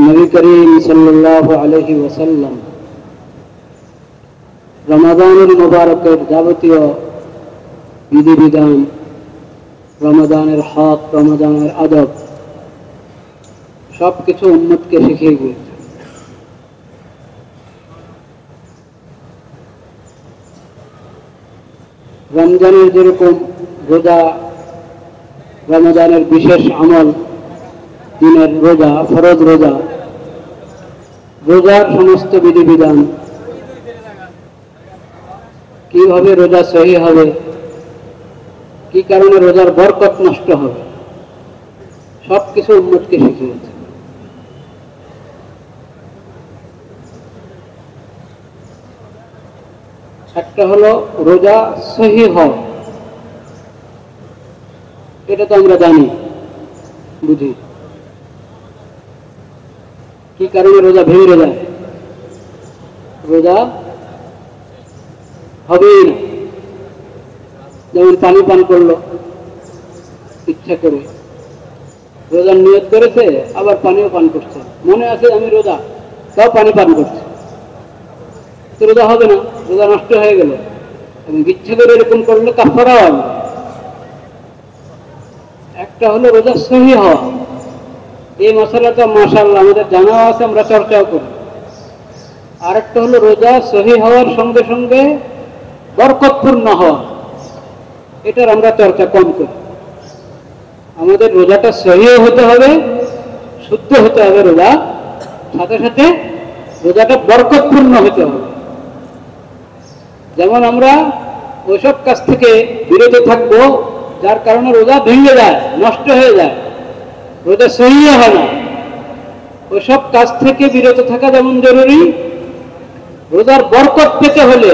নবী করিম সাল্লাল্লাহু আলাইহি ওয়াসাল্লাম রমাদানুল মুবারকের যাবতীয় বিধিবিধান, রমাদানের হক, রমাদানের আদব সব কিছু উম্মতকে শিখিয়ে গিয়েছে। রমজানের যেরকম রোজা রমাদানের বিশেষ আমল, দিনের রোজা, ফরজ রোজা, রোজার সমস্ত বিধিবিধান, কিভাবে রোজা সহি হবে, কি কারণে রোজার বরকত নষ্ট হবে, সব কিছু উম্মতকে শিখিয়েছে। একটা হলো রোজা সহি হওয়া, এটা তো আমরা জানি, বুঝি কি কারণে রোজা ভেঙে যায়, রোজা হবেই না। যেমন পানি পান করলো ইচ্ছা করে, রোজার নিয়ত করেছে, আবার পানিও পান করছে, মনে আছে আমি রোজা, তাও পানি পান করছে, তো রোজা হবে না, রোজা নষ্ট হয়ে গেল। এবং ইচ্ছা করে এরকম করলে কাফারা হবে। একটা হলো রোজা সহি হওয়া, এই মশলাটা মাশাআল্লাহ আমাদের জানাও আছে, আমরা চর্চাও করি। আর একটা হলো রোজা সহি হওয়ার সঙ্গে সঙ্গে বরকতপূর্ণ হওয়া, এটার আমরা চর্চা কম করি। আমাদের রোজাটা সহিও হতে হবে, শুদ্ধ হতে হবে রোজা, সাথে সাথে রোজাটা বরকতপূর্ণ হতে হবে। যেমন আমরা ওইসব কাজ থেকে বিরত থাকবো যার কারণে রোজা ভেঙে যায়, নষ্ট হয়ে যায়, রোজা সহিও হয় না। ওইসব কাজ থেকে বিরত থাকা যেমন জরুরি, রোজার বরকত পেতে হলে,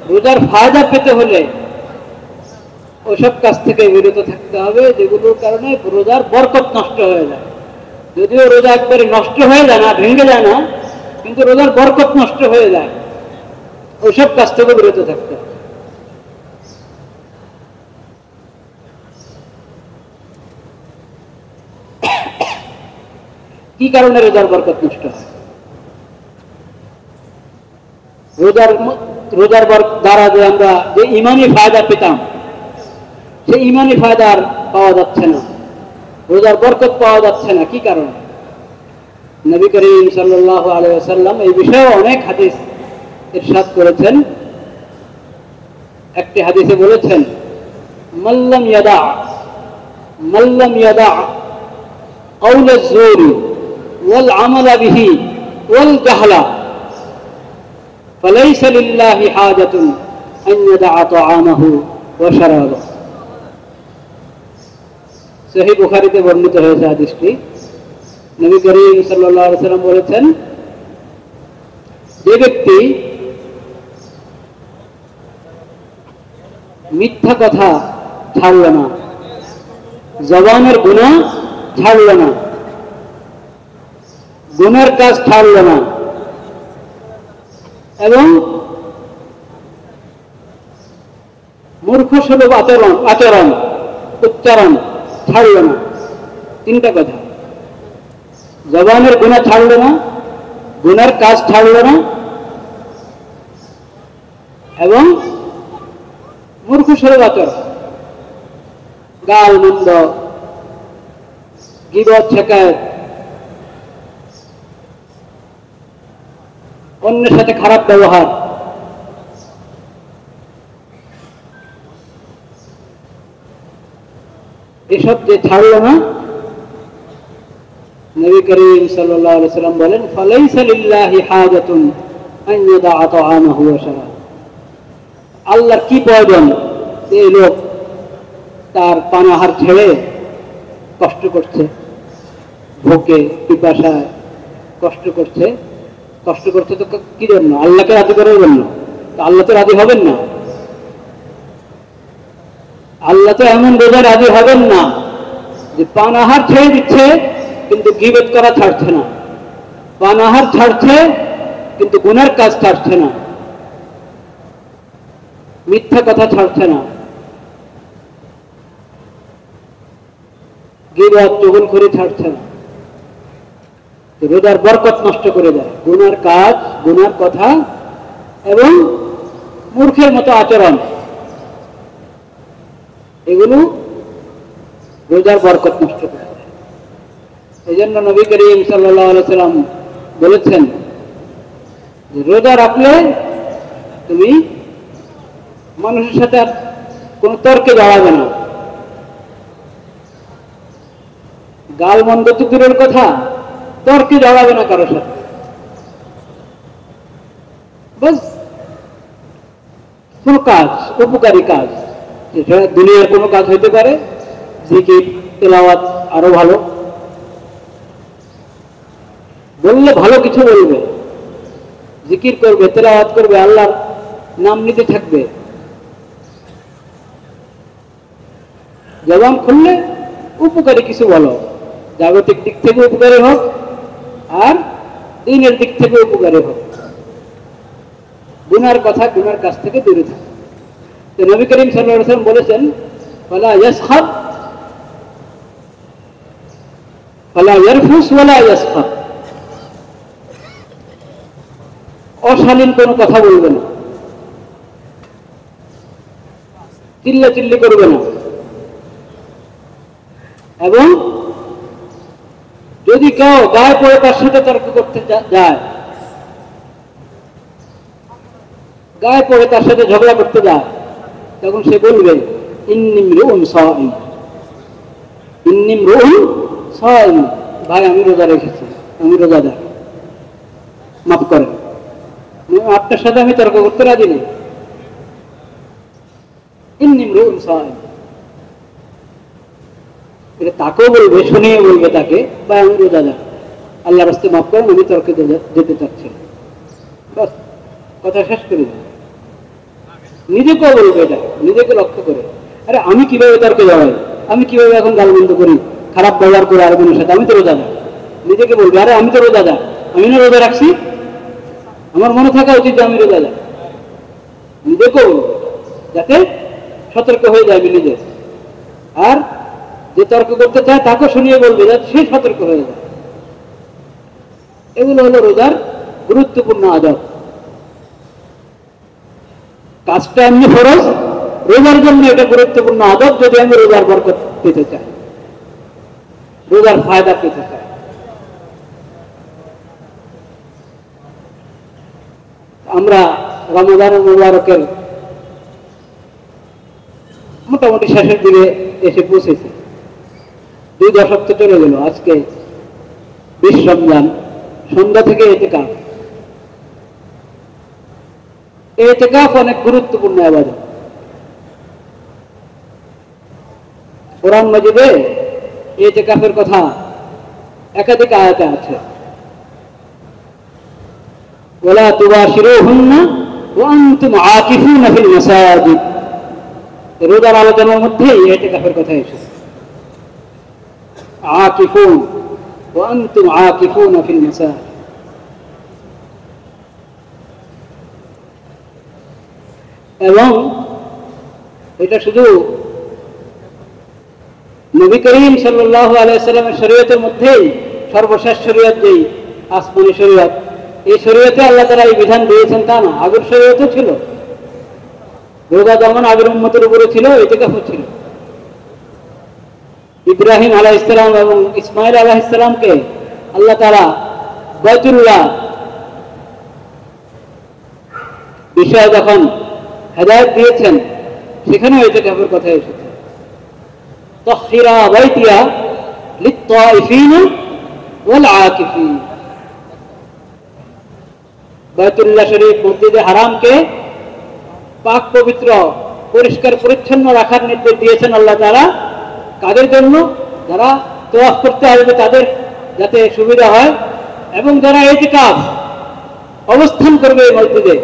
রোজার ফায়দা পেতে হলে ওইসব কাজ থেকে বিরত থাকতে হবে যেগুলোর কারণে রোজার বরকত নষ্ট হয়ে যায়। যদিও রোজা একবারে নষ্ট হয়ে যায় না, ভেঙে যায় না, কিন্তু রোজার বরকত নষ্ট হয়ে যায়, ওইসব কাজ থেকে বিরত থাকতে হবে। কি কারণে রোজার বরকত নষ্ট হয়? রোজার দ্বারা যে আমরা যে ইমানি ফায়দা পেতাম, সেই ইমানি ফায়দা আর পাওয়া যাচ্ছে না, রোজার বরকত পাওয়া যাচ্ছে না। কি কারণ? নবী করিম সাল্লাল্লাহু আলাইহি ওয়াসাল্লাম এই বিষয়ে অনেক হাদিস ইরশাদ করেছেন। একটি হাদিসে বলেছেন, মাল্লাম ইয়াদা قول الزور والعمل به والجهل فليس لله حاجة أن يدع طعامه وشرابه। সহিহ বুখারীতে বর্ণিত হয়েছে হাদিসটি। নবী করিম সাল্লাল্লাহু আলাইহি ওয়াসাল্লাম বলেছেন, যে ব্যক্তি মিথ্যা কথা ছাড়ল না, জবানের গুনাহ ছাড়ল না, গুনার কাজ ছাড়ল না, এবং মূর্খসুলভ আচরণ উচ্চারণ ছাড়ল না। তিনটা কথা, জবানের গুনাহ ছাড়ল না, গুনার কাজ ছাড়ল না, এবং মূর্খসুলভ আচরণ, গাল মন্দ, গীবত, শিকায়ত, অন্যের সাথে খারাপ ব্যবহার, এসব যে ছাড়ল না, নবী করিম সাল্লাল্লাহু আলাইহি ওয়াসাল্লাম বলেন, ফালাইসা লিল্লাহি হাজাতুন আন ইয়াদা তাআমাহু ওয়া শারাবাহু। আল্লাহর কি প্রয়োজন এই লোক তার পানাহার ছেড়ে কষ্ট করছে, ভোকে পিপাসায় কষ্ট করছে তো কি জন্য? আল্লাহকে রাজি করার জন্য। তো আল্লাহ তো রাজি হবেন না, আল্লাহ তো এমন রোজা রাজি হবেন না যে পানাহার ছেড়ে দিচ্ছে কিন্তু গীবত করা ছাড়ছে না, পানাহার ছাড়ছে কিন্তু গুনার কাজ ছাড়ছে না, মিথ্যা কথা ছাড়ছে না, গীবত চুগলখড়ি ছাড়ছে না। রোজার বরকত নষ্ট করে দেয়। গুনার কাজ, গুনার কথা এবং মূর্খের মতো আচরণ, এগুলো রোজার বরকত নষ্ট করে দেয়। এই জন্য নবী করিম সাল্লাল্লাহু আলাইহি সাল্লাম বলেছেন যে রোজা রাখলে তুমি মানুষের সাথে আর কোনো তর্কে জড়াবে না। গাল মন্দ তো দূরের কথা, তর্কে জড়াবে না কারোর সাথে। বাস কোনো কাজ, উপকারী কাজ, যেটা দুনিয়ার কোনো কাজ হইতে পারে, জিকির তেলাওয়াত আরো ভালো, বললে ভালো কিছু বলবে, জিকির করবে, তেলাওয়াত করবে, আল্লাহর নাম নিতে থাকবে। জবান খুললে উপকারী কিছু বলো, জাগতিক দিক থেকে উপকারী হোক আর দিনের দিক থেকে উপকারী হোক। গুনার কথা, গুনার কাছ থেকে দূরে থাকে। তো নবী করিম সাল্লাল্লাহু আলাইহি ওয়াসাল্লাম বলেছেন, ফালা ইয়াসখার ফালা ইয়ারফুস ওয়ালা ইয়াসখার, অশালীন কোনো কথা বলবে না, চিল্লা চিল্লি করবে না, এবং যদি কেউ গায়ে পড়ে তার সাথে তর্ক করতে যায়, গায়ে পড়ে তার সাথে ঝগড়া করতে যায়, তখন সে বলবে ইন্নী ইমরুউন সাঈম, ইন্নী ইমরুউন সাঈম, ভাই আমি রোজা রেখেছি, আমি রোজাদার, মাফ করেন, আপনার সাথে আমি তর্ক করতে রাজি নেই। ইন্নী ইমরুউন সাঈম, এটা তাকেও বলবে, শুনিয়ে বলবে তাকে, বা আমি রোজাদার, আল্লাহর রাস্তায় মাফ করেন, আমি তর্কে যেতে চাচ্ছি। বাস কথা শেষ করে দেবে। নিজেকেও বলবে এটা, নিজেকে লক্ষ্য করে, আরে আমি কিভাবে তর্কে জড়াই, আমি কিভাবে এখন গালমন্দ করি, খারাপ ব্যবহার করে আরেকজনের সাথে, আমি তো রোজাদার। নিজেকে বলবে, আরে আমি তো রোজাদার, আমি না রোজা রাখছি, আমার মনে থাকা উচিত যে আমি রোজাদার। নিজেকেও যাতে সতর্ক হয়ে যায় নিজে, আর যে তর্ক করতে চায় তাকে শুনিয়ে বলবে যাতে সে সতর্ক হয়ে যায়। এগুলো হলো রোজার গুরুত্বপূর্ণ আদব। কাজটা এমনি ফরজ, রোজার জন্য এটা গুরুত্বপূর্ণ আদব, যদি আমি রোজার বরকত পেতে চাই, রোজার ফায়দা পেতে চাই। আমরা রমজান মুবারকের মোটামুটি শেষের দিকে এসে পৌঁছেছি। 2 দশক তো চলে গেল। আজকে 20 রমজান, সন্ধ্যা থেকে ইতিকাফ। ইতিকাফ অনেক গুরুত্বপূর্ণ ইবাদত। কোরআন মাজিদে ইতিকাফের কথা একাধিক আয়াতে আছে। ওয়ালা তুবাশিরুহুন্না ওয়া আনতুম আকিফুনা ফিল মাসাজিদ, রোজার আলোচনার মধ্যে ইতিকাফের কথা এসেছে। আকিফুন ওয়া আনতুম আকিফুনা ফিল মাসাজিদ, এবং এটা শুধু নবী করিম সাল্লাল্লাহু আলাইহি সাল্লামের শরীয়তের মধ্যেই সর্বশেষ শরীয়ত, যেই আসমানি শরীয়ত, এই শরীয়তে আল্লাহ তাআলা এই বিধান দিয়েছেন তা না, আগের শরীয়তও ছিল। রোজা যেমন আগের উম্মতের উপরে ছিল, ইতিকাফও ছিল। ইব্রাহিম আলাইহিস সালাম এবং ইসমাঈল আলাইহিস সালামকে আল্লাহ তাআলা বাইতুল্লাহ বিষয়ে যখন হেদায়েত দিয়েছেন, সেখানেও ইতিকাফের কথা এসেছে। তাহহিরা বাইতিয়া লিত-তাইফিনা ওয়াল আকিফিন, বাইতুল্লাহ শরীফ, মসজিদে হারামকে পাক পবিত্র, পরিষ্কার পরিচ্ছন্ন রাখার নির্দেশ দিয়েছেন আল্লাহ তাআলা। কাদের জন্য? যারা তওয়াফ করতে আসবে তাদের যাতে সুবিধা হয়, এবং যারা ইতিকাফ অবস্থান করবে এই মসজিদে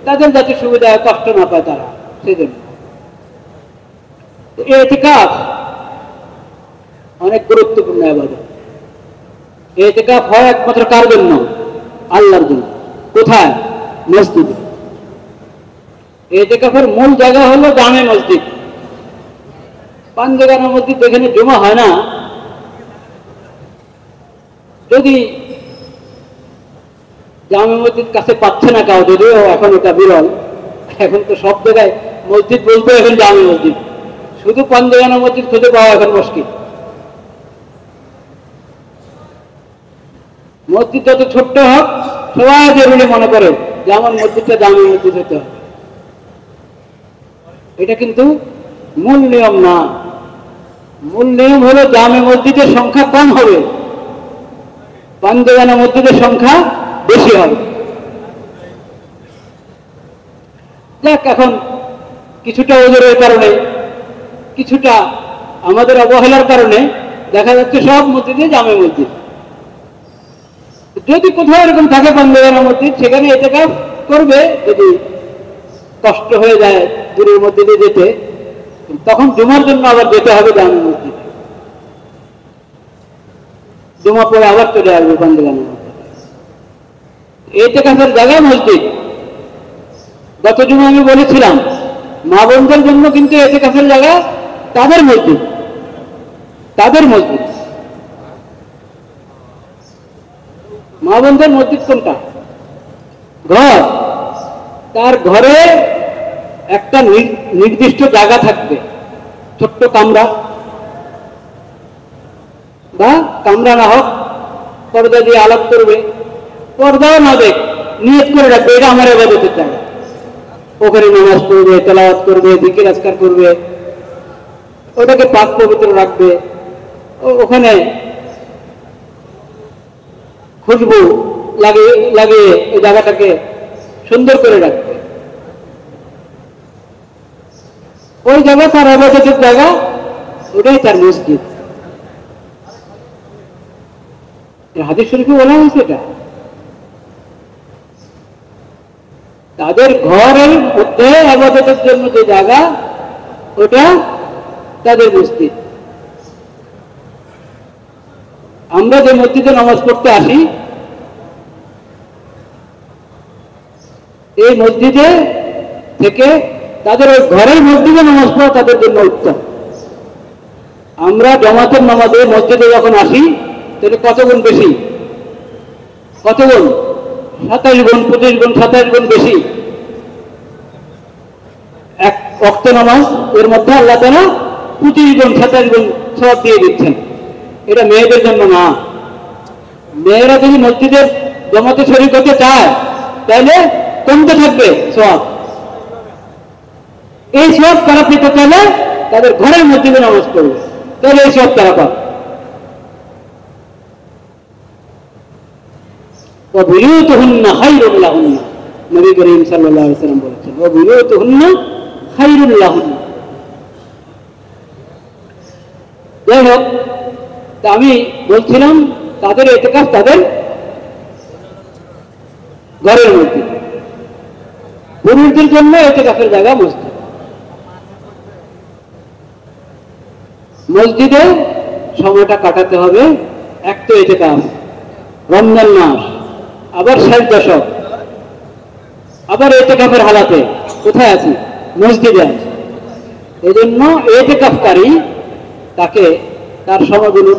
তাদের যাতে সুবিধা হয়, কষ্ট না পায় তারা, সেজন্য। ইতিকাফ অনেক গুরুত্বপূর্ণ ইবাদত। ইতিকাফ হয় একমাত্র কার জন্য? আল্লাহর জন্য। কোথায়? মসজিদে। ইতিকাফের মূল জায়গা হলো জামে মসজিদ। 5 জায়গার মসজিদ যেখানে জমা হয় না, যদি জামে মসজিদ কাছে পাচ্ছে না কাউ, যদিও এখন এটা বিরল। এখন তো সব জায়গায় মসজিদ বলতে এখন জামে মসজিদ, শুধু পাঞ্জাগানা মসজিদ খুঁজে পাওয়া এখন মুশকিল। মসজিদ যত ছোট্ট হোক সবাই জরুরি মনে করে যে আমার মসজিদটা জামে মসজিদ হতে হবে। এটা কিন্তু মূল নিয়ম না। মূল নিয়ম হলো জামে মসজিদের সংখ্যা কম হবে, পাঞ্জাগানা মসজিদের সংখ্যা বেশি হবে। যাক, এখন কিছুটা ওজোরের কারণে, কিছুটা আমাদের অবহেলার কারণে দেখা যাচ্ছে সব মসজিদে জামে মসজিদ। যদি কোথাও এরকম থাকে পাঞ্জাগানা মসজিদ, সেখানে ইতিকাফ করবে। যদি কষ্ট হয়ে যায় দূরের মসজিদে যেতে, তখন জুমার জন্য আবার যেতে হবে জামে মসজিদে, জুমা পরে আবার চলে আসবে পাঞ্জাগানা মসজিদে। ইতিকাফের জায়গা মসজিদ। গত জুমা আমি বলেছিলাম মা বোনদের জন্য কিন্তু ইতিকাফের জায়গা তাদের মসজিদ, তাদের মসজিদ। মা বোনদের মসজিদ কোনটা? ঘর। তার ঘরে একটা নির্দিষ্ট জায়গা থাকবে, ছোট্ট কামরা, বা কামরা না হোক পর্দা দিয়ে আলাপ করবে, পর্দাও না দেখ, নিয়ত করে রাখবে এটা আমার ইবাদতের জায়গা। ওখানে নামাজ পড়বে, তেলাওয়াত করবে, জিকির আজকার করবে, ওটাকে পাক পবিত্র রাখবে। ওখানে খুশবু লাগিয়ে এই জায়গাটাকে সুন্দর করে রাখবে। ওই জায়গা তার ইবাদতের জায়গা, ওটাই তার মসজিদ। হাদিস শরীফে বলা হয়েছে এটা। তাদের ঘরের মধ্যে ইবাদতের জন্য যে জায়গা, ওটা তাদের মসজিদ। আমরা যে মসজিদে নামাজ পড়তে আসি, এই মসজিদে থেকে তাদের ওই ঘরের মসজিদে নামাজ পড়া তাদের জন্য উত্তম। আমরা জামাতের নামাজে মসজিদে যখন আসি, তাহলে কত গুণ বেশি, কত গুণ? 27 গুণ, 25 গুণ, 27 গুণ বেশি। এক ওয়াক্ত নামাজ, এর মধ্যে আল্লাহ তাআলা 25 গুণ, 27 গুণ সওয়াব দিয়ে দিচ্ছেন। এটা মেয়েদের জন্য না। মেয়েরা যদি মসজিদের জামাতে শরীক হতে চায়, তাহলে কমতে থাকবে সওয়াব। এই সওয়াব তারা পেতে চাইলে তাদের ঘরের মসজিদে নামাজ পড়বে, তাহলে এই সওয়াব তারা পাবে। وبيوتهن خير لهن, নবী করিম সাল্লাল্লাহু আলাইহি ওয়াসাল্লাম বলেছেন, وبيوتهن خير لهن। যাই হোক, আমি বলছিলাম তাদের ইতিকাফ তাদের ঘরের মধ্যে। পুরুষদের জন্য ইতিকাফের জায়গা মসজিদ। মসজিদে সময়টা কাটাতে হবে। এক তো ইতিকাফ, রমজান মাস, আবার 60 দশক, আবার ইতিকাফের হালাতে কোথায় আছি? মসজিদে আছি। এই জন্য ইতিকাফকারী তাকে তার সময়গুলো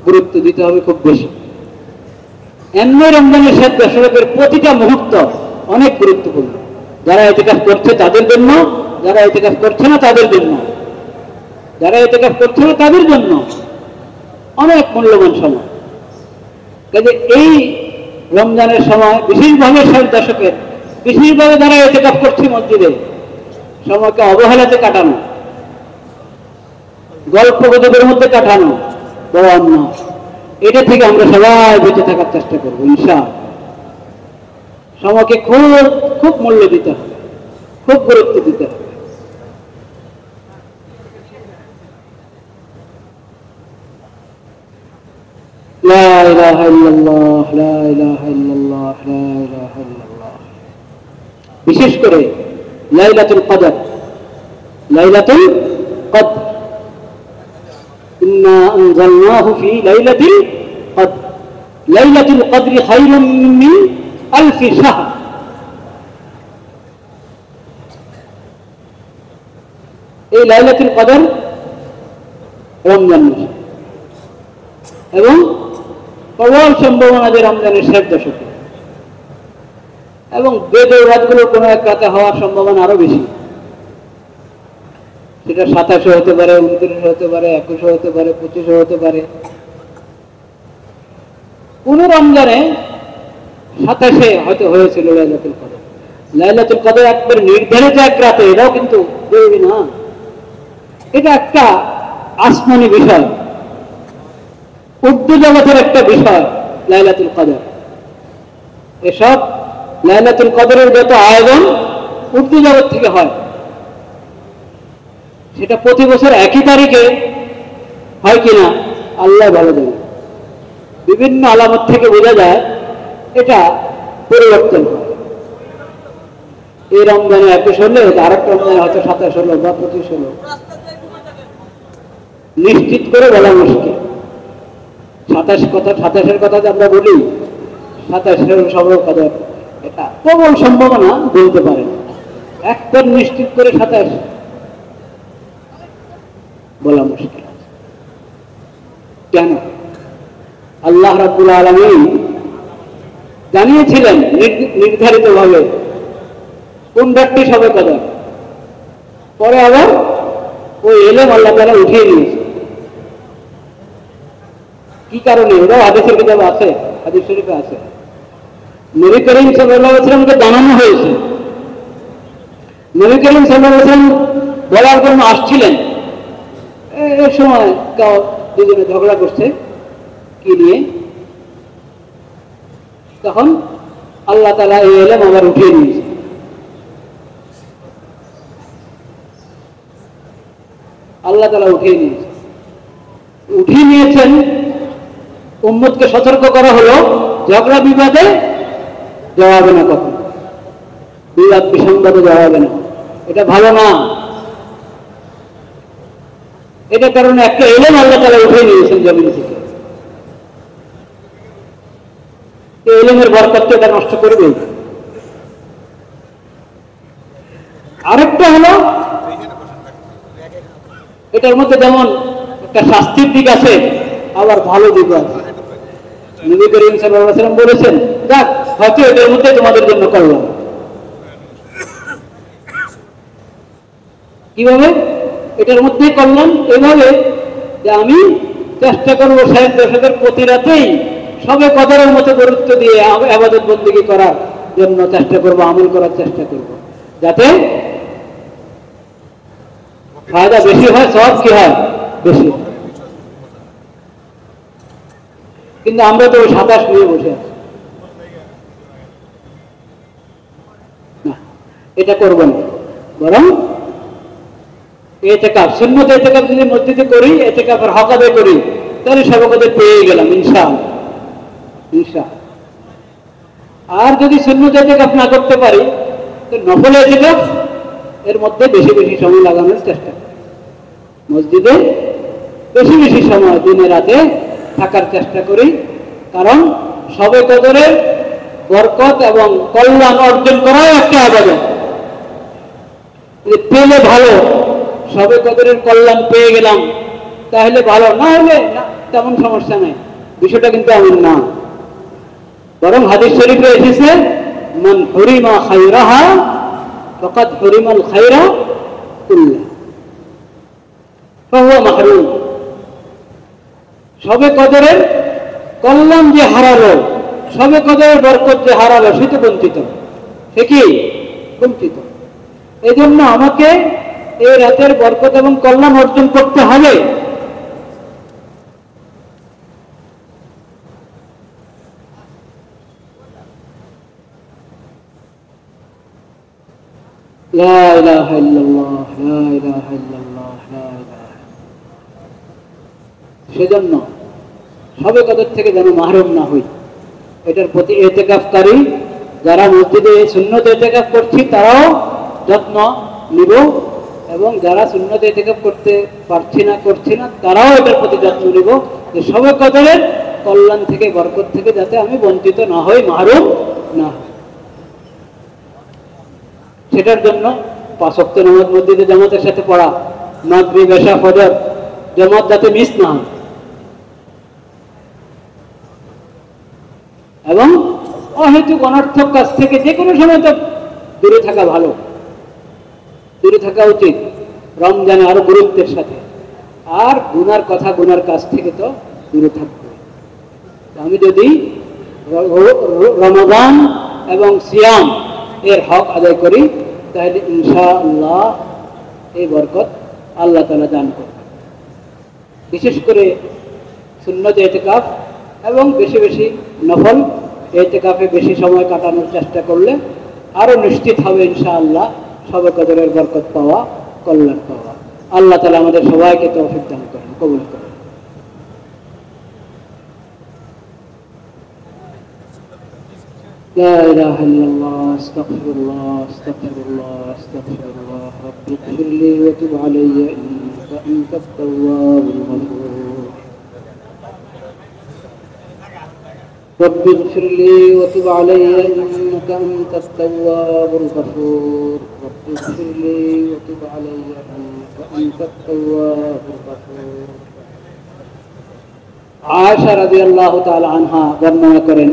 গুরুত্ব দিতে হবে খুব বেশি। এমনি রমজানের 60 দশকের প্রতিটা মুহূর্ত অনেক গুরুত্বপূর্ণ। যারা ইতিকাফ করছে তাদের জন্য, যারা ইতিকাফ করছে না তাদের জন্য, যারা ইতিকাফ করছে না তাদের জন্য অনেক মূল্যবান সময়। কাজে এই রমজানের সময় বিশেষভাবে 60 দশকের বিশেষভাবে যারা ইতিকাফ করছে মসজিদে, সময়কে অবহেলাতে কাটানো, গল্প গুজবের মধ্যে কাটানো বড় অন্যায়। এটা থেকে আমরা সবাই বেঁচে থাকার চেষ্টা করবো ইনশাআল্লাহ। সময়কে খুব খুব মূল্য দিতে হবে, খুব গুরুত্ব দিতে হবে। লা ইলাহা ইল্লাল্লাহ, লা ইলাহা ইল্লাল্লাহ, লা ইলাহা ইল্লাল্লাহ। বিশেষ করে লাইলাতুল কদর, লাইলাতুল কদর, ইন্না আনজালনাহু ফি লাইলাতিল কদর, লাইলাতুল কদরি খায়রুম মিন আলফি শাহর। এই লাইলাতুল কদর রমজান মাসে, এবং প্রবল সম্ভাবনা যে রমজানের 60 দশকে। এবং বেজোড় রাতগুলো কোনো এক রাতে হওয়ার সম্ভাবনা আরো বেশি। সেটা 27 হতে পারে, 29 হতে পারে, 21 হতে পারে, 25 হতে পারে। কোন রমজানে 27 হয়তো হয়েছিল লাইলাতুল কদর। লাইলাতুল কদর একবার নির্ধারিত এক রাতে, এটাও কিন্তু জরুরি না। এটা একটা আসমানি বিষয়, উর্দু জগতের একটা বিষয় লাইলাতুল কদর। এসব লাইলাতুল কদরের যত আয়োজন উর্দু জগৎ থেকে হয়, সেটা প্রতি বছর একই তারিখে হয় কিনা আল্লাহ ভালো জানে। বিভিন্ন আলামত থেকে বোঝা যায় এটা পরিবর্তন হয়। এই রমজানে 21 হলে আরেকটা রমজানে হয়তো 27 হলো বা 25 হলো, নিশ্চিত করে বলা মুশকিল। 27-এর কথা যে আমরা বলি, 27 সব কদর, এটা প্রবল সম্ভাবনা বলতে পারে। একবার নিশ্চিত করে 27 বলা মুশকিল। কেন? আল্লাহ রাব্বুল আলামিন জানিয়েছিলেন নির্ধারিত ভাবে কোন ব্যক্তি সবে কদর, পরে আবার ওই এলেম আল্লাহ তাআলা উঠিয়ে নিয়েছে। কি কারণে? ওরাও হাদিসের কিতাবে আছে, হাদিস শরীফে আছে। নবী করিম সাল্লাল্লাহু আলাইহি ওয়াসাল্লামকে জানানো হয়েছে। নবী করিম সাল্লাল্লাহু আলাইহি ওয়াসাল্লাম বলার জন্য আসছিলেন। এই সময় দুজনে ঝগড়া করছে কি নিয়ে, তখন আল্লাহ তাআলা এই এলেম আবার উঠিয়ে নিয়েছে। আল্লাহ তাআলা উঠিয়ে নিয়েছেন। উম্মতকে সতর্ক করা হলো, ঝগড়া বিবাদে জড়াবে না, কখন বিবাদ বিসংবাদে জড়াবে না, এটা ভালো না। এটা কারণে একটা এলেম আল্লাহ তাআলা উঠিয়ে নিয়েছেন জমিন থেকে। এই এলেমের বরকত এটা নষ্ট করবে। আরেকটা হলো, এটার মধ্যে যেমন একটা শাস্তির দিক আছে, আবার ভালো দিক আছে। নবী করিম সাল্লাল্লাহু আলাইহি ওয়াসাল্লাম বলেছেন, যাক হয়তো এটার মধ্যে তোমাদের জন্য করলাম। কিভাবে? এটার মধ্যেই করলাম এভাবে যে আমি চেষ্টা করবো শেষ দশকের প্রতি রাতেই সবে কদরের মতো গুরুত্ব দিয়ে ইবাদত বন্দেগী করার জন্য চেষ্টা করবো, আমল করার চেষ্টা করবো, যাতে ফায়দা বেশি হয়, সওয়াব কি হয় বেশি। কিন্তু আমরা তো 27 নিয়ে বসে আছি না, এটা করবো না। বরং এতেকাফ, সুন্নত এতেকাফ যদি মসজিদে করি, এতেকাফের হক আদায় করি, তাহলে সবে কদর পেয়ে গেলাম ইনশাআল্লাহ। আর যদি সুন্নত এতেকাফ না করতে পারি, তো নফল এতেকাফ এর মধ্যে বেশি বেশি সময় লাগানোর চেষ্টা করি। মসজিদে বেশি বেশি সময় দিনে রাতে থাকার চেষ্টা করি, কারণ সবে কদরের বরকত এবং কল্যাণ অর্জন করাও একটা ইবাদত। পেলে ভালো, সবে কদরের কল্যাণ পেয়ে গেলাম তাহলে ভালো, না হলে না তেমন সমস্যা নাই, বিষয়টা কিন্তু এমন না। বরং হাদিস শরীফে এসেছে, মান হুরিমা খায়রাহা ফাকাদ হুরিমাল খায়রা কুল্লাহ ফাহুয়া মাহরুম। সবে কদরের কল্যাণ যে হারালো, সবে কদরের বরকত যে হারালো, সে তো বঞ্চিত। সে কি বঞ্চিত? এই জন্য আমাকে এই রাতের বরকত এবং কল্যাণ অর্জন করতে হবে। লা ইলাহা ইল্লাল্লাহ, লা ইলাহা ইল্লাল্লাহ, লা ইলাহা। সেজন্য সবে কদর থেকে যেন মাহরুম না হই, এটার প্রতি এতেকাফকারী যারা মসজিদে সুন্নত এতেকাফ করছি তারাও যত্ন নিব, এবং যারা সুন্নত এতেকাফ করতে করছি না তারাও এটার প্রতি যত্ন নিব, যে সবে কদরের কল্যাণ থেকে বরকত থেকে যাতে আমি বঞ্চিত না হই, মাহরুম না হই। সেটার জন্য 5 ওয়াক্ত নামাজ মসজিদে জামাতের সাথে পড়া, মাগরিব এশা ফজর জামাত যাতে মিস না হয়, এবং অহেতুক অনর্থক কাজ থেকে যে কোনো সময় তো দূরে থাকা ভালো, দূরে থাকা উচিত রমজানে আরো গুরুত্বের সাথে। আর গুনার কথা, গুনার কাজ থেকে তো দূরে থাকবে। আমি যদি রমজান এবং সিয়াম এর হক আদায় করি তাহলে ইনশাআল্লাহ এই বরকত আল্লাহ তাআলা দান করবে। বিশেষ করে সুন্নত ইতিকাফ এবং বেশি বেশি নফল ইতিকাফে বেশি সময় কাটানোর চেষ্টা করলে আরো নিশ্চিত হবে ইনশাআল্লাহ শবে কদরের বরকত পাওয়া, কল্যাণ পাওয়া। আল্লাহ তাআলা আমাদের সবাইকে তৌফিক দান করেন, কবুল করেন। لا إله إلا الله استغفر الله استغفر الله استغفر الله رب اغفر لي وتب علي إنك أنت التواب الغفور رب اغفر لي وتب علي إنك أنت التواب الغفور رب اغفر لي وتب علي إنك أنت التواب الغفور عائشة رضي الله تعالى عنها বর্ণনা করেন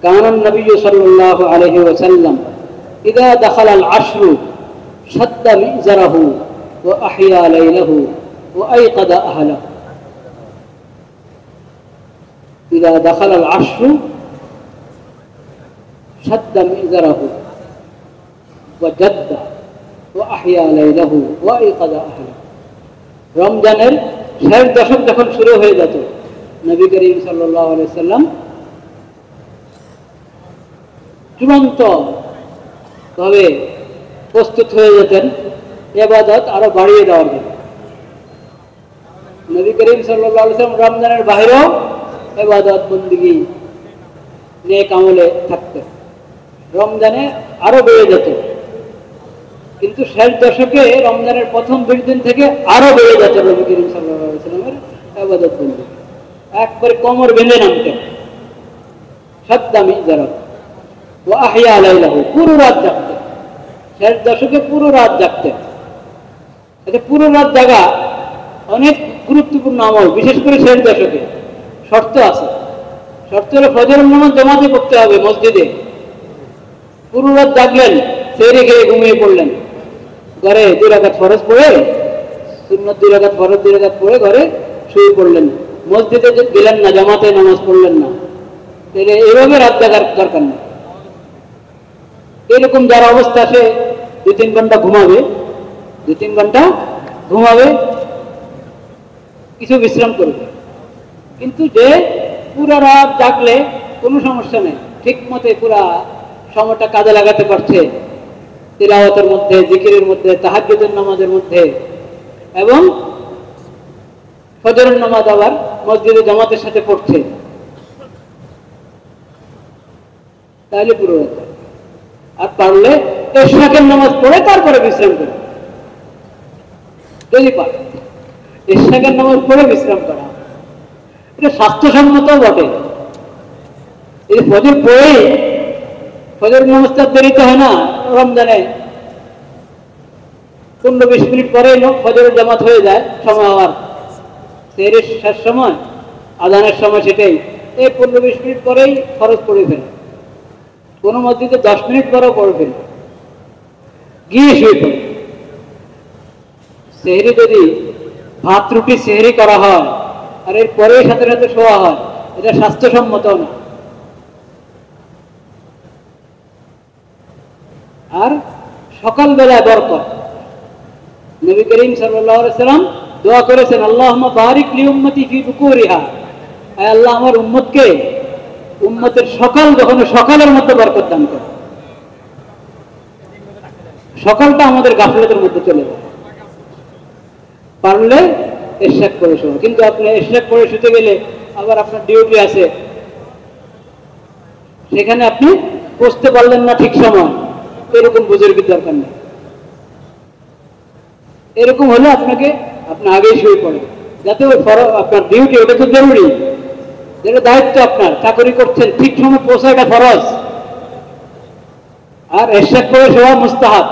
كان النبي صلى الله عليه وسلم إذا دخل العشر شد مئزره وأحيا ليله وأيقظ أهله إذا دخل العشر شد مئزره وجد وأحيا ليله وأيقظ أهله রমজানের শেষ দশক যখন শুরু হয়ে যেত নবী করিম সাল্লাল্লাহু আলাইহি ওয়াসাল্লাম চূড়ান্ত ভাবে প্রস্তুত হয়ে যেতেন ইবাদত আরো বাড়িয়ে দেওয়ার জন্য। নবী করিম সাল্লাল্লাহু আলাইহি ওয়াসাল্লাম রমজানের বাইরেও ইবাদত বন্দেগী নেক আমলে থাকতেন, রমজানে আরো বেড়ে যেত। কিন্তু শেষ দশকে রমজানের প্রথম 20 দিন থেকে আরো বেড়ে যেত নবী করিম সাল্লাল্লাহু আলাইহি ওয়াসাল্লামের ইবাদত বন্দেগী, একবারে কোমর বেঁধে নামতেন। সাদ্দামি যারা ও আহিয়া লাইলাহু, পুরো রাত জাগতেন। শেষ দশকে পুরো রাত জাগতেন। এটা পুরো রাত জাগা অনেক গুরুত্বপূর্ণ আমল, বিশেষ করে শেষ দশকে। শর্ত আছে, শর্ত হলো ফজরের নামাজ জামাতে পড়তে হবে মসজিদে। পুরো রাত জাগলেন, সেহরি খেয়ে ঘুমিয়ে পড়লেন, ঘরে 2 রাকাত ফরজ পড়ে, সুন্নত 2 রাকাত ফরজ 2 রাকাত পড়ে ঘরে শুয়ে পড়লেন, মসজিদে গেলেন না, জামাতে নামাজ পড়লেন না। তাহলে এভাবে রাত জাগার দরকার নেই। এরকম যার অবস্থা, সে 2-3 ঘন্টা ঘুমাবে, 2-3 ঘন্টা ঘুমাবে, কিছু বিশ্রাম করবে। কিন্তু যে পুরা রাত জাগলে কোনো সমস্যা নেই, ঠিক মতে পুরা সময়টা কাজে লাগাতে পারছে, তিলাওয়াতের মধ্যে, জিকিরের মধ্যে, তাহাজ্জুদের নামাজের মধ্যে, এবং ফজরের নামাজ আবার মসজিদে জামাতের সাথে পড়ছে, তাহলে পুরো রাত। আর পারলে ইশরাকের নামাজ পড়ে তারপরে বিশ্রাম করে, যদি পারে ইশরাকের নামাজ পড়ে বিশ্রাম করা, এটা স্বাস্থ্যসম্মত বটে। এই ফজর পড়েই, ফজর নামাজটা দেরিতে হয় না রমজানে, 15-20 মিনিট পরে ফজরের জামাত হয়ে যায়, সময় হওয়ার, সেহরির শেষ সময়, আজানের সময় সেটাই। এই 15-20 মিনিট পরেই ফরজ পড়ে ফেলে, কোনো মসজিদে 10 মিনিট পরেও পড়ে ফেলে, গিয়ে শুয়ে পড়ে। সেহরি যদি ভাত রুটি সেহরি করা হয় আর এর পরে সাথে সাথে শোয়া হয়, এটা স্বাস্থ্যসম্মত না। আর সকালবেলায় বরকত, নবী করিম সাল্লাল্লাহু আলাইহি ওয়াসাল্লাম দোয়া করেছেন, আল্লাহুম্মা বারিক লি উম্মতি ফি বুকুরিহা, আয় আল্লাহ আমার উম্মতকে, উম্মতের সকাল যখন সকালের মধ্যে বরকত দান করে। সকালটা আমাদের গাফলতের মধ্যে চলে যায়। পারলে ইশরাক করে শোয়া, কিন্তু আপনি ইশরাক করে শুতে গেলে আবার আপনার ডিউটি আছে, সেখানে আপনি বসতে পারলেন না ঠিক সময়, এরকম বুজুর্গের দরকার নেই। এরকম হলে আপনাকে আপনি আগেই শুয়ে পড়েন, যাতে ওই আপনার ডিউটি, ওটা তো জরুরি, যেটা দায়িত্ব, আপনার চাকরি করছেন, ঠিক সময় পৌঁছা, এটা ফরজ। আর ইশরাক করে শোয়া মুস্তাহাব,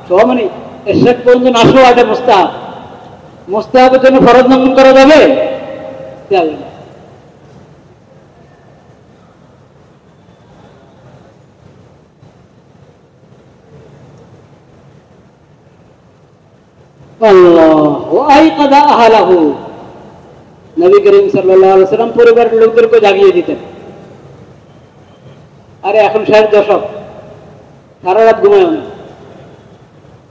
শোয়া মানে ইশরাক পর্যন্ত না শোয়া এটা মুস্তাহাব। মুস্তাহাবের জন্য ফরজ লঙ্ঘন করা যাবে? যাবে না। আল্লাহ ও আইকাদা আহলাহু, নবী করিম সাল্লাল্লাহু আলাইহি ওয়াসাল্লাম পরিবারের লোকদেরকে জাগিয়ে দিতেন। আরে এখন 60 দশক, সারা রাত ঘুমায় না,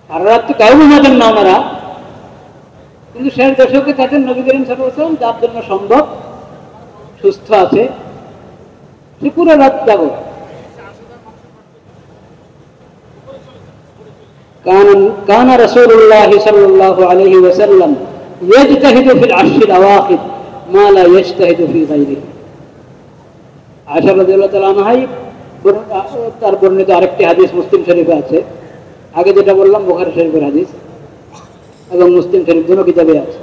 সারা রাত তো কেউ ঘুমাতেন না ওনারা, কিন্তু 60 দশকে তাদের নবী করিম সাল্লাল্লাহু আলাইহি ওয়াসাল্লাম যার জন্য সম্ভব, সুস্থ আছে, সে পুরো রাত জাগো। কান রাসূলুল্লাহ সাল্লাল্লাহু আলাইহি ওয়াসাল্লাম ইয়াজতাহিদু ফিল আশরিল আওয়াখির মা লা ইয়াজতাহিদু ফি গায়রিহি। আয়েশা রাদিয়াল্লাহু তাআলা আনহা তার বর্ণিত আরেকটি হাদিস মুসলিম শরীফে আছে, আগে যেটা বললাম বুখারী শরীফের হাদিস এবং মুসলিম শরীফ দুটো কিতাবে আছে।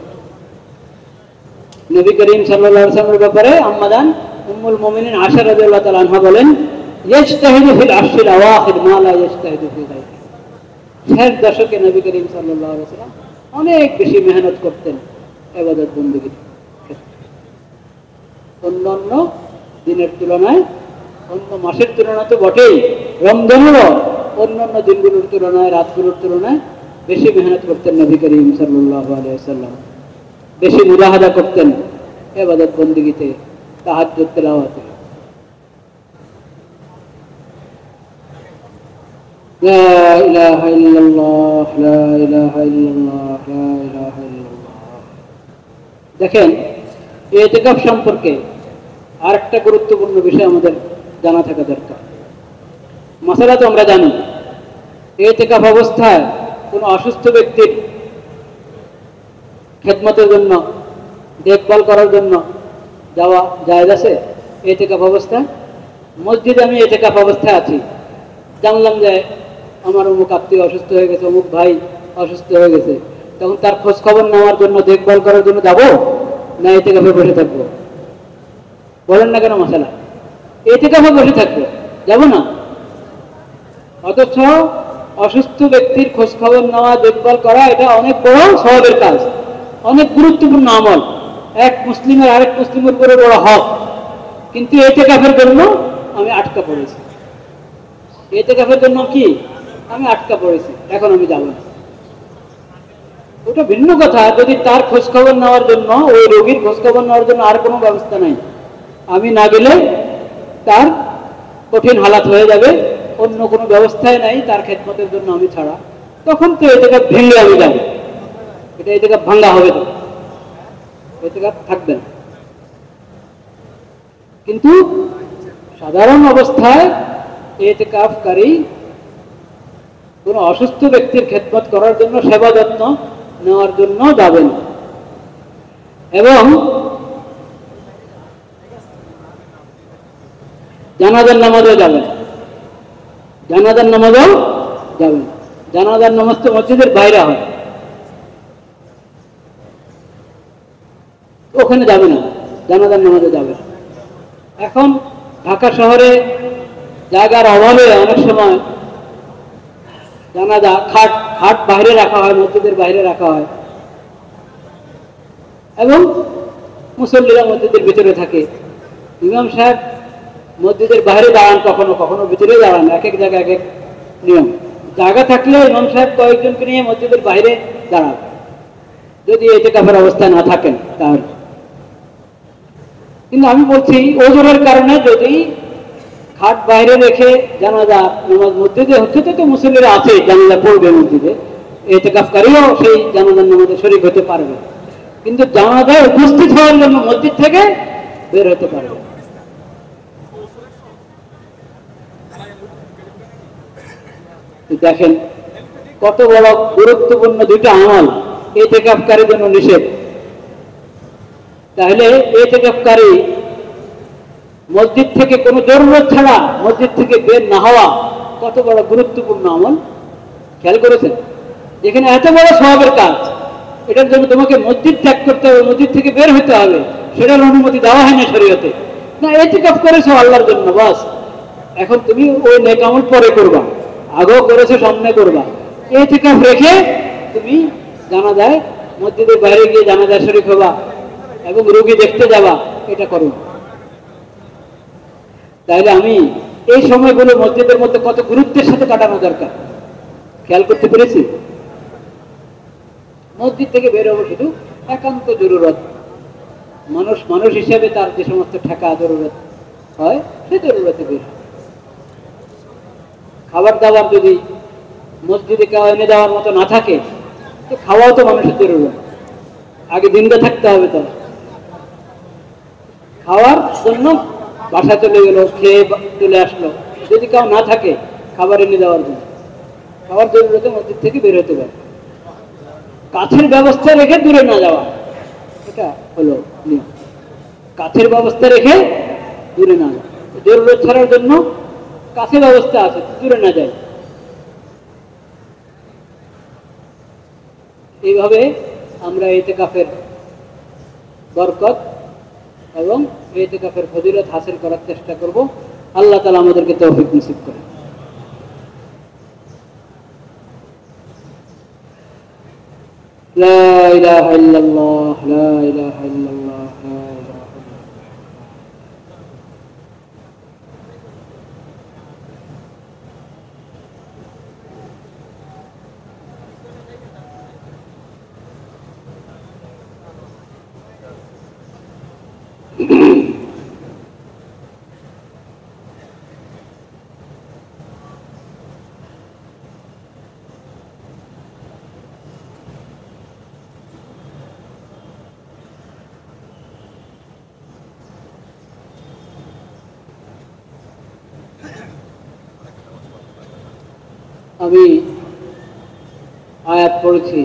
নবী করিম সাল্লাল্লাহু আলাইহি ওয়াসাল্লামের ব্যাপারে আম্মাজান উম্মুল মুমিনিন আয়েশা রাদিয়াল্লাহু তাআলা আনহা বলেন, ইয়াজতাহিদু ফিল আশরিল আওয়াখির মা লা ইয়াজতাহিদু ফি গায়রিহি। 60 দশকে নবী করিম সাল্লাল্লাহু আলাইহি ওয়াসাল্লাম অনেক বেশি মেহনত করতেন ইবাদত বন্দেগীর ক্ষেত্রে, অন্যান্য দিনের তুলনায়, অন্য মাসের তুলনায় তো বটেই, রমজানেরও অন্যান্য দিনগুলোর তুলনায়, রাতগুলোর তুলনায় বেশি মেহনত করতেন নবী করিম সাল্লাল্লাহু আলাইহি ওয়াসাল্লাম, বেশি মুজাহাদা করতেন ইবাদত বন্দেগীতে, তাহাজ্জুদ তেলাওয়াতে। লা ইলাহা ইল্লাল্লাহ, লা ইলাহা ইল্লাল্লাহ, লা ইলাহা ইল্লাল্লাহ। দেখেন, ইতিকাফ সম্পর্কে আরেকটা গুরুত্বপূর্ণ বিষয় আমাদের জানা থাকা দরকার। মাসালা তো আমরা জানি, ইতিকাফ অবস্থায় কোনো অসুস্থ ব্যক্তির খেদমতের জন্য, দেখভাল করার জন্য যাওয়া জায়েজ আছে ইতিকাফ অবস্থায়? মসজিদে আমি ইতিকাফ অবস্থায় আছি, জানলাম যে আমার অমুক আত্মীয় অসুস্থ হয়ে গেছে, অমুক ভাই অসুস্থ হয়ে গেছে, তখন তার খোঁজ খবর নেওয়ার জন্য, দেখভাল করার জন্য যাবো না ইতিকাফে বসে থাকবো? বলেন না কেন মাসালা? ইতিকাফে বসে থাকবো, যাবো না? অথচ অসুস্থ ব্যক্তির খোঁজ খবর নেওয়া, দেখভাল করা, এটা অনেক বড় সওয়াবের কাজ, অনেক গুরুত্বপূর্ণ আমল, এক মুসলিমের আরেক মুসলিমের উপরে বড় হক। কিন্তু ইতিকাফের জন্য আমি আটকা পড়েছি, ইতিকাফের জন্য কি আমি আটকা পড়েছি, এখন আমি যাব না। ওটা ভিন্ন কথা, যদি তার খোঁজ খবর নেওয়ার জন্য, ওই রোগীর খোঁজ খবর নেওয়ার জন্য আর কোনো ব্যবস্থা নাই, আমি না গেলে তার কঠিন হালাত হয়ে যাবে, অন্য কোনো ব্যবস্থায় নাই তার খেদমতের জন্য আমি ছাড়া, তখন তো ইতিকাফ ভেঙে আমি যাব, এটা ইতিকাফ ভাঙা হবে না, ইতিকাফ থাকবে না। কিন্তু সাধারণ অবস্থায় ইতিকাফকারী কোনো অসুস্থ ব্যক্তির খেদমত করার জন্য, সেবা যত্ন নেওয়ার জন্য যাবেন। এবং জানাজার নামাজও যাবেন, জানাজার নামাজও যাবেন। জানাজার নামাজ তো মসজিদের বাইরে হয়, ওখানে যাবে না, জানাজার নামাজে যাবে। এখন ঢাকা শহরে জায়গার অভাবে অনেক সময় জানাজা খাট বাইরে রাখা হয়, মসজিদের বাইরে রাখা হয়, এবং মুসল্লিরা মসজিদের ভিতরে থাকে। ইমাম সাহেব মসজিদের বাইরে দাঁড়ান, কখনো কখনো ভিতরে দাঁড়ান, এক এক জায়গায় এক এক নিয়ম। জায়গা থাকলে ইমাম সাহেব কয়েকজনকে নিয়ে মসজিদের বাইরে দাঁড়ান, যদি ইতিকাফের অবস্থা না থাকেন তাহলে। কিন্তু আমি বলছি, ওজোরের কারণে যদি খাট বাইরে রেখে জানাজা নামাজ মসজিদে হচ্ছে, তো মুসল্লিরা আছে, জানাজা পড়বে মসজিদে, ইতিকাফকারীও সেই জানাজার নামাজে শরীক হতে পারবে, কিন্তু জানাজায় উপস্থিত হওয়ার জন্য মসজিদ থেকে বের হতে পারবে। দেখেন কত বড় গুরুত্বপূর্ণ দুইটা আমল ইতিকাফকারীর জন্য নিষেধ। তাহলে ইতিকাফকারী মসজিদ থেকে কোনো জরুরত ছাড়া মসজিদ থেকে বের না হওয়া কত বড় গুরুত্বপূর্ণ আমল, খেয়াল করেছেন? এখানে এত বড় সওয়াবের কাজ, এটার জন্য তোমাকে মসজিদ ত্যাগ করতে হবে, মসজিদ থেকে বের হতে হবে, সেটার অনুমতি দেওয়া হয় না শরীয়তে। না, ইতিকাফ করেছো আল্লাহর জন্য, বাস এখন তুমি ওই নেক আমল পরে করবা, আগেও করেছো সামনে করবা। ইতিকাফ রেখে তুমি জানাজায় মসজিদের বাইরে গিয়ে জানাজা শরীক হবা এবং রোগী দেখতে যাবা, এটা করো। তাহলে আমি এই সময়গুলো মসজিদের মধ্যে কত গুরুত্বের সাথে কাটানো দরকার খেয়াল করতে পেরেছি? মসজিদ থেকে বের হবো শুধু একান্ত জরুরত, মানুষ মানুষ হিসেবে তার যে সমস্ত ঠেকা জরুরত হয় সে জরুরতে বের হয়। খাবার দাবার যদি মসজিদে কেউ এনে দেওয়ার মতো না থাকে তো খাওয়াও তো মানুষের জরুরত, আগে দিনটা থাকতে হবে। তো খাওয়ার জন্য বাসা চলে গেল, খেয়ে চলে আসলো, যদি কেউ না থাকে খাবার এনে দেওয়ার জন্য, খাবার জরুরতে মসজিদ থেকে বের হতে পারে। কাছের ব্যবস্থা রেখে দূরে না যাওয়া, এটা হলো নিয়ম। কাছের ব্যবস্থা রেখে দূরে না যাওয়া, জরুরত ছাড়ার জন্য কাছে ব্যবস্থা আছে, দূরে না যায়। এইভাবে আমরা ইতিকাফের বরকত এবং ইতিকাফের ফজিলত হাসিল করার চেষ্টা করব। আল্লাহ তাআলা আমাদেরকে তৌফিক নসিব করে। লা ইলাহা ইল্লাল্লাহ, লা ইলাহা ইল্লাল্লাহ, লা ইলাহা আমি আয়াত পড়েছি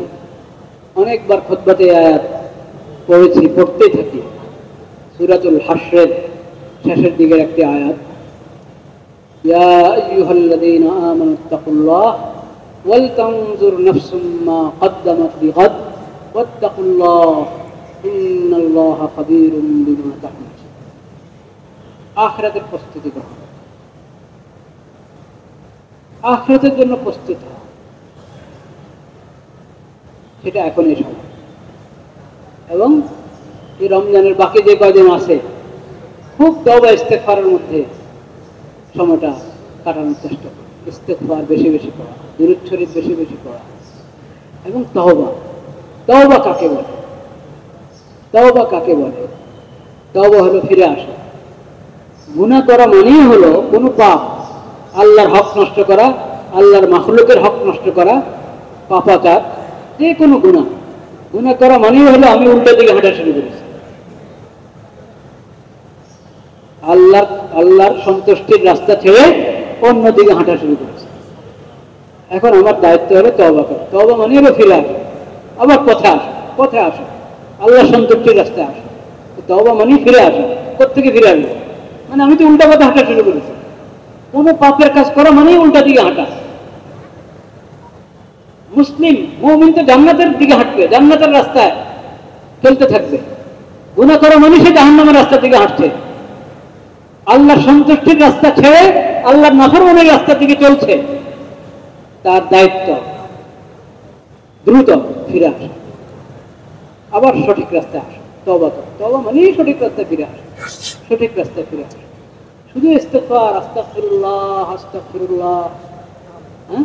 অনেকবার, খুতবাতে আয়াত পড়েছি, পড়তেই থাকি। সূরাতুল হাশরের শেষের দিকের একটি আয়াত, ইয়া আইয়ুহাল্লাযীনা আমানুত্তাকুল্লাহ ওয়াল তানজুর নাফসুম মা কদ্দামাত লিগাদ ওয়াত্তাকুল্লাহ ইন্নাল্লাহা খাবীরুম বিমা তা'মালুন। আখিরাতের প্রস্তুতি গ্রহণ, আখিরাতের জন্য প্রস্তুত হওয়া, সেটা এখনই সময়। এবং এই রমজানের বাকি যে কয়দিন আছে খুব তওবা ইস্তেগফারের মধ্যে সময়টা কাটানোর চেষ্টা করা, ইস্তেগফার বেশি বেশি করা, দুরূদ শরীফ বেশি বেশি করা এবং তওবা। তওবা কাকে বলে? তওবা কাকে বলে? তওবা হলো ফিরে আসা। গুনাহ করা মানেই হলো কোনো পাপ, আল্লাহর হক নষ্ট করা, আল্লাহর মাখলুকের হক নষ্ট করা, পাপাচার, যে কোনো গুনাহ। গুনাহ করা মানেই হলো আমি উল্টো দিকে হাঁটা শুরু করেছি, আল্লাহর সন্তুষ্টির রাস্তা ছেড়ে অন্যদিকে হাঁটা শুরু করেছে। এখন আমার দায়িত্ব হলো তওবা করা। তওবা মানে হলো ফিরে আসা, আবার পথে আসা, পথে আসা, আল্লাহর সন্তুষ্টির রাস্তায় আসা। তওবা মানে ফিরে আসা। কোত্থেকে ফিরে আসবে? মানে আমি তো উল্টা পথে হাঁটা শুরু করেছি। কোনো পাপের কাজ করা মানেই উল্টা দিকে হাঁটা। মুসলিম মুমিন তো জান্নাতের দিকে হাঁটবে, জান্নাতের রাস্তায় চলতে থাকবে। গুনাহ করা মানুষ জাহান্নামের রাস্তা দিকে হাঁটছে, আল্লাহর সন্তুষ্টির রাস্তা ছেড়ে আল্লাহর নাফরমানির রাস্তা দিকে চলছে। তার দায়িত্ব দ্রুত ফিরে আসা, আবার সঠিক রাস্তায় আসা। তওবা করা, তওবা মানেই সঠিক রাস্তায় ফিরে আসা, সঠিক রাস্তায় ফিরে আসা। শুধু ইস্তেগফার, আস্তাগফিরুল্লাহ আস্তাগফিরুল্লাহ, হ্যাঁ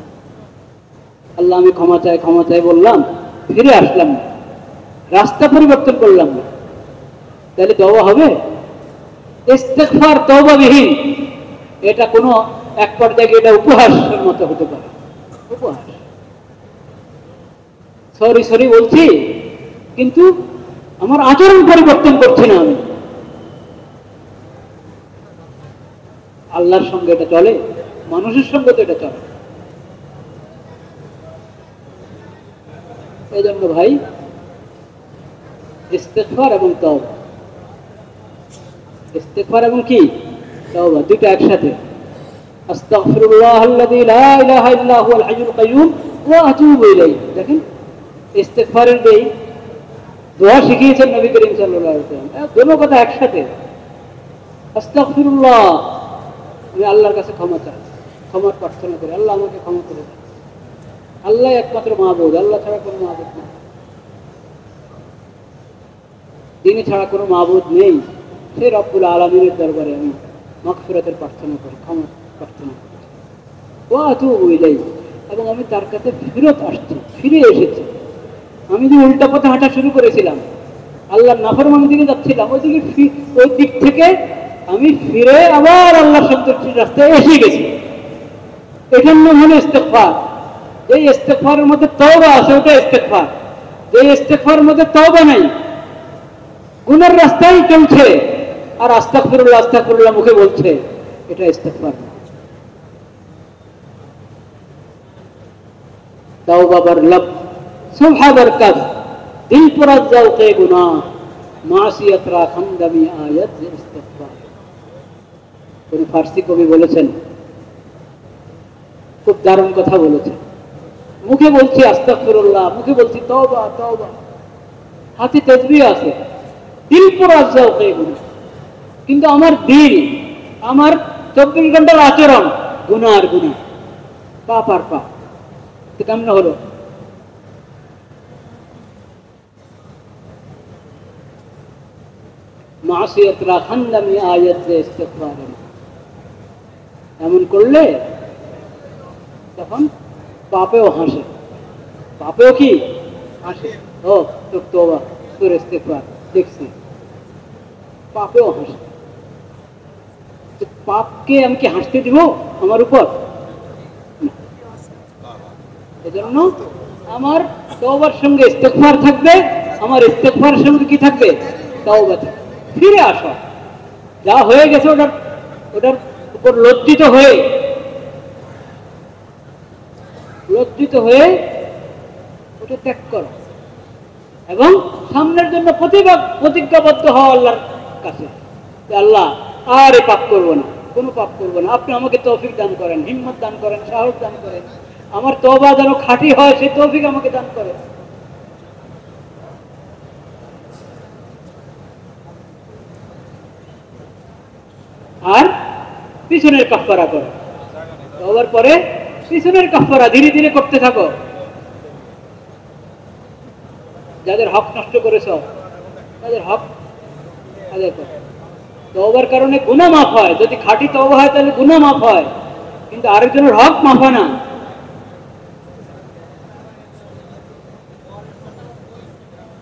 আল্লাহ আমি ক্ষমা চাই ক্ষমা চাই বললাম, ফিরে আসলাম না, রাস্তা পরিবর্তন করলাম না, তাহলে তওবা হবে? ইস্তেগফার তওবাবিহীন, এটা কোনো এক পর্যায়ে এটা উপহাসের মতো হতে পারে। উপহাস, সরি সরি বলছি কিন্তু আমার আচরণ পরিবর্তন করছি না আমি। আল্লাহর সঙ্গে এটা চলে, মানুষের সঙ্গে তো এটা চলে। এই জন্য ভাই ইস্তেগফার এবং তওবা, ইস্তেগফার এবং কি তওবা দুটো একসাথে। আস্তাগফিরুল্লাহাল্লাযী লা ইলাহা ইল্লা হুয়াল হাইয়ুল কাইয়্যুম ওয়া আতুবু ইলাইহি। দেখেন ইস্তেগফারের এই দোয়া শিখিয়েছেন নবী করিম সাল্লাল্লাহু আলাইহি ওয়াসাল্লাম, দুটো কথা একসাথে। আস্তাগফিরুল্লাহ, আমি আল্লাহর কাছে ক্ষমা চাই, ক্ষমার প্রার্থনা করি, আল্লাহ আমাকে ক্ষমা করে দেন। আল্লাহ একমাত্র মাবুদ, আল্লাহ ছাড়া কোনো মাবুদ নেই, তিনি ছাড়া কোনো মাবুদ নেই। সেই রব্বুল আলামিনের দরবারে আমি মাগফিরাতের প্রার্থনা করি, ক্ষমা প্রার্থনা করি। ওয়া আতুবু ইলাইহি, এবং আমি তার কাছে ফিরত আসছি, ফিরে এসেছি। আমি যে উল্টা পথে হাঁটা শুরু করেছিলাম, আল্লাহর নাফরমানের দিকে যাচ্ছিলাম, ওই দিক থেকে আমি ফিরে আবার আল্লাহর সন্তুষ্টির রাস্তায় এসে গেছি। এটার নাম হলো ইস্তেগফার। যে ইস্তেগফারের মধ্যে তওবা আছে ওটা ইস্তেগফার। যে ইস্তেগফারের মধ্যে তওবা নাই, গুনার রাস্তায় চলছে আর আস্তাগফিরুল্লাহ আস্তাগফিরুল্লাহ মুখে বলছে, এটা ইস্তেগফার না। तौबा बर लब सुबह बर कब दिल पर जौक़े गुनाह मासियत रा खंदमी आयत इस्तिगफार। কোন ফার্সি কবি বলেছেন, খুব দারুণ কথা বলেছেন। মুখে বলছি আস্তাগফিরুল্লাহ, মুখে বলছি তওবা তওবা, হাতে তাসবিহ আছে, দিল पर जौक़े गुनाह, কিন্তু আমার দিল, আমার 24 ঘন্টার আচরণ গুনাহ আর গুনাহ, পাপ আর পাপ। কেমন হলো? মাসিয়াত রাখান্দামি আয়াত যে ইস্তিগফার, এমন করলে তখন পাপেও হাসে, পাপেও কি হাসে। ও তোর তওবা, তোর ইস্তিগফার দেখছি, পাপেও হাসে। পাপকে আমি কি হাসতে দিব আমার উপর? এজন্য আমার তওবার সঙ্গে ইস্তেগফার থাকবে, আমার ইস্তেগফারের সঙ্গে কি থাকবে? তওবা থাকবে। ফিরে আসো, যা হয়ে গেছে ওটার উপর লজ্জিত হয়ে ওটা ত্যাগ করো এবং সামনের জন্য প্রতিজ্ঞাবদ্ধ হও আল্লাহর কাছে, আল্লাহ আর এই পাপ করবো না, কোনো পাপ করবো না। আপনি আমাকে তৌফিক দান করেন, হিম্মত দান করেন, সাহস দান করেন, আমার তওবা যেন খাঁটি হয় সেই তৌফিক আমাকে দান করে। আর পিছনের কাফারা করো, তওবার পরে পিছনের কাফারা ধীরে ধীরে করতে থাকো। যাদের হক নষ্ট করেছ তাদের হক আদায় করো। তওবার কারণে গুনাহ মাফ হয়, যদি খাঁটি তওবা হয় তাহলে গুনাহ মাফ হয়, কিন্তু আরেকজনের হক মাফ হয় না।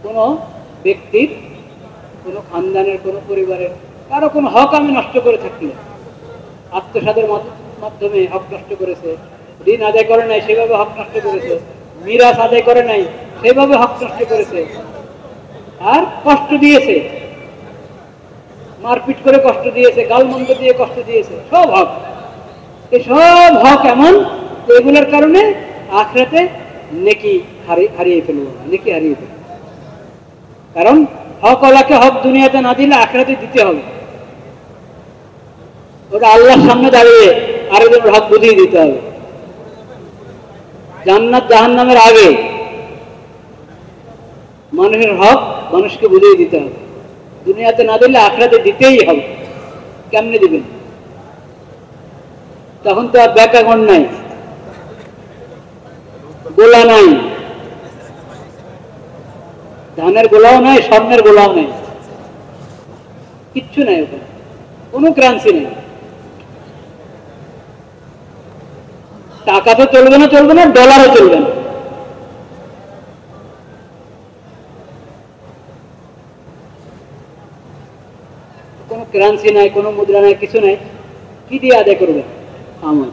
কোনো ব্যক্তির, কোনো খানদানের, কোনো পরিবারের কারো কোনো হক আমি নষ্ট করে থাকলে, আত্মসাদের মাধ্যমে হক নষ্ট করেছে, ঋণ আদায় করে নাই সেভাবে হক নষ্ট করেছে, মিরাস আদায় করে নাই সেভাবে হক নষ্ট করেছে, আর কষ্ট দিয়েছে, মারপিট করে কষ্ট দিয়েছে, গালমন্দ দিয়ে কষ্ট দিয়েছে, সব হক। এই সব হক এমন, এগুলোর কারণে আখিরাতে নেকি হারিয়ে ফেলবো, নেকি হারিয়ে ফেলবো। কারণ হক ওলাকে হক দুনিয়াতে না দিলে আখিরাতে দিতে হবে। ওটা আল্লাহর সামনে দাঁড়িয়ে আরেকজনের হক বুঝিয়ে দিতে হবে। জান্নাত জাহান্নামের আগে মানুষের হক মানুষকে বুঝিয়ে দিতে হবে। দুনিয়াতে না দিলে আখিরাতে দিতেই হবে। কেমনে দিবেন? তখন তো আর ব্যাংক অ্যাকাউন্ট নাই, গোলা নাই, ধানের গোলাও নাই, স্বর্ণের গোলাও নাই, কিচ্ছু নাই, ওখানে কোনো কারেন্সি নেই। টাকা তো চলবে না, ডলারও চলবে না। কোনো কারেন্সি নাই, কোনো মুদ্রা নাই, কিছু নাই, কি দিয়ে আদায় করবে? আমল।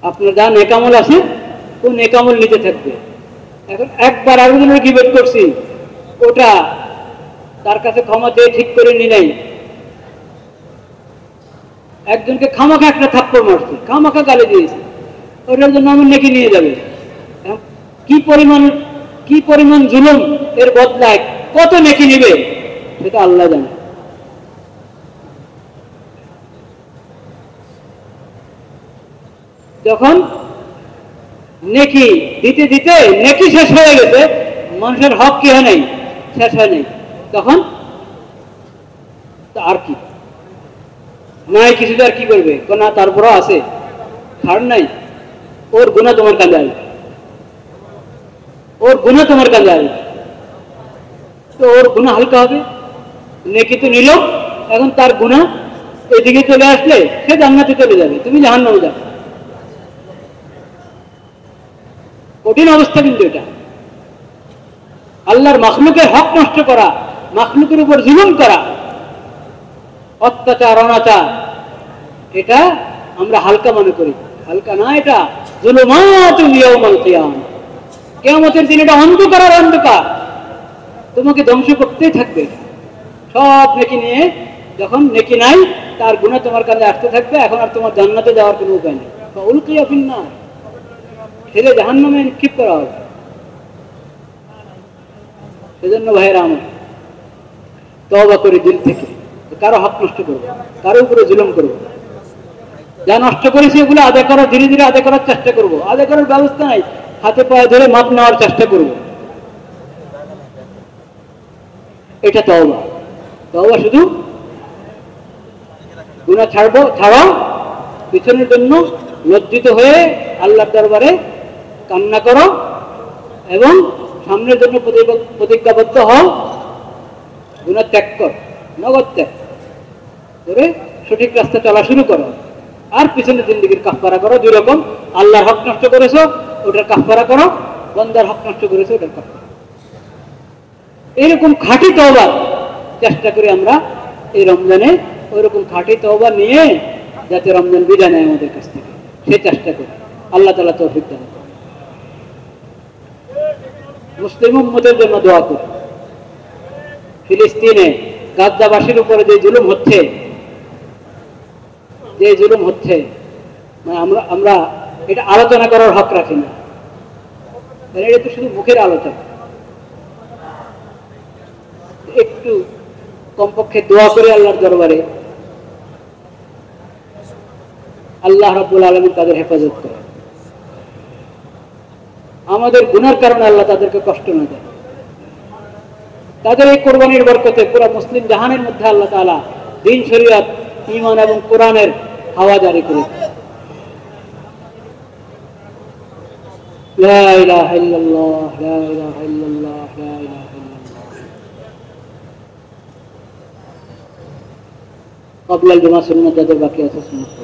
আপনার যা নেকামল আছে ও নেকামল নিতে থাকবে। এখন একবার আরেকজনের গিবত করছি, ওটা তার কাছে ক্ষমা চেয়ে ঠিক করে নি নাই, একজনকে খামাখা একটা থাপ্পড় মারছে, খামাখা গালি দিয়েছে, ওটার জন্য আমার নেকি নিয়ে যাবে। কি পরিমাণ জুলুম, এর বদলায় কত নেকি নিবে সেটা আল্লাহ জানে। যখন নেকি দিতে দিতে নেকি শেষ হয়ে গেছে, মানুষের হক কি হয় নাই, শেষ হয় নাই, তখন আর কি নাই, কিছু আর কি করবে? না, তারপরও আছে, ছাড় নাই, ওর গুনাহ তোমার কাঁধে আসবে, ওর গুনাহ তোমার কাঁধে আসবে, তো ওর গুনাহ হালকা হবে। নেকি তো নিল, এখন তার গুনাহ এদিকে চলে আসলে সে জান্নাতে চলে যাবে, তুমি জাহান্নামে যাবে। কঠিন অবস্থা কিন্তু এটা। আল্লাহর মাখলুকের হক নষ্ট করা, মাখলুকের উপর জুলুম করা, অত্যাচার অনাচার, এটা আমরা হালকা মনে করি। হালকা না, এটা যুলুমাতুল ইয়াউমাল কিয়ামা, কিয়ামতের দিন এটা অন্ধকার আর অন্ধকার, তোমাকে ধ্বংস করতেই থাকবে। সব নেকি নিয়ে, যখন নেকি নাই তার গুনাহ তোমার কাছে আসতে থাকবে, এখন আর তোমার জান্নাতে যাওয়ার কোনো উপায় নেই। উলকিয়া ফিন্নার, ছেড়ে জাহান্নামে নিক্ষেপ করা হবে। সেজন্য ভাইয়েরা আমার, তওবা করি দিল থেকে, কারো হক নষ্ট করবো, কারো উপরে জুলুম করবো, যা নষ্ট করেছি এগুলো আদায় করার, ধীরে ধীরে আদায় করার চেষ্টা করবো। আদায় করার ব্যবস্থা নাই, হাতে পায়ে ধরে মাপ নেওয়ার চেষ্টা করব। এটা তওবা। তওবা শুধু গুনাহ ছাড়াও পিছনের জন্য লজ্জিত হয়ে আল্লাহর দরবারে কান্না করো এবং সামনের জন্য প্রতিজ্ঞাবদ্ধ হও, গুনাহ ত্যাগ কর, নগদ ত্যাগ করে সঠিক রাস্তা চলা শুরু করো। আর পিছনের জিন্দেগির কাফারা করো। দুই রকম, আল্লাহর হক নষ্ট করেছো ওটার কাফারা করো, বান্দার হক নষ্ট করেছো ওটার কাফারা। এরকম খাঁটি তওবা চেষ্টা করি আমরা এই রমজানে, ওইরকম খাঁটি তওবা নিয়ে যাতে রমজান বিদায় নেয় আমাদের কাছ থেকে, সে চেষ্টা করি। আল্লাহ তাআলা তৌফিক দান করেন। মুসলিম উম্মতের জন্য দোয়া করি। ফিলিস্তিনে গাজ্জাবাসীর উপরে যে জুলুম হচ্ছে, মানে আমরা এটা আলোচনা করার হক রাখি না, এটা তো শুধু মুখের আলোচনা। একটু কমপক্ষে দোয়া করে আল্লাহর দরবারে, আল্লাহ রাব্বুল আলামিন তাদের হেফাজত করে, আমাদের গুনার কারণে আল্লাহ তাদেরকে কষ্ট না দেয়। তাদের এই কোরবানির বরকতে পুরো মুসলিম জাহানের মধ্যে আল্লাহ তাআলা দ্বীন, শরীয়ত, ঈমান এবং কোরআনের হাওয়া জারি করে। লা ইলাহা ইল্লাল্লাহ, লা ইলাহা ইল্লাল্লাহ, লা ইলাহা ইল্লাল্লাহ। ক্বাবলা আল জুমআহ সুন্নাত যাদের বাকি আছে সুন্নাত।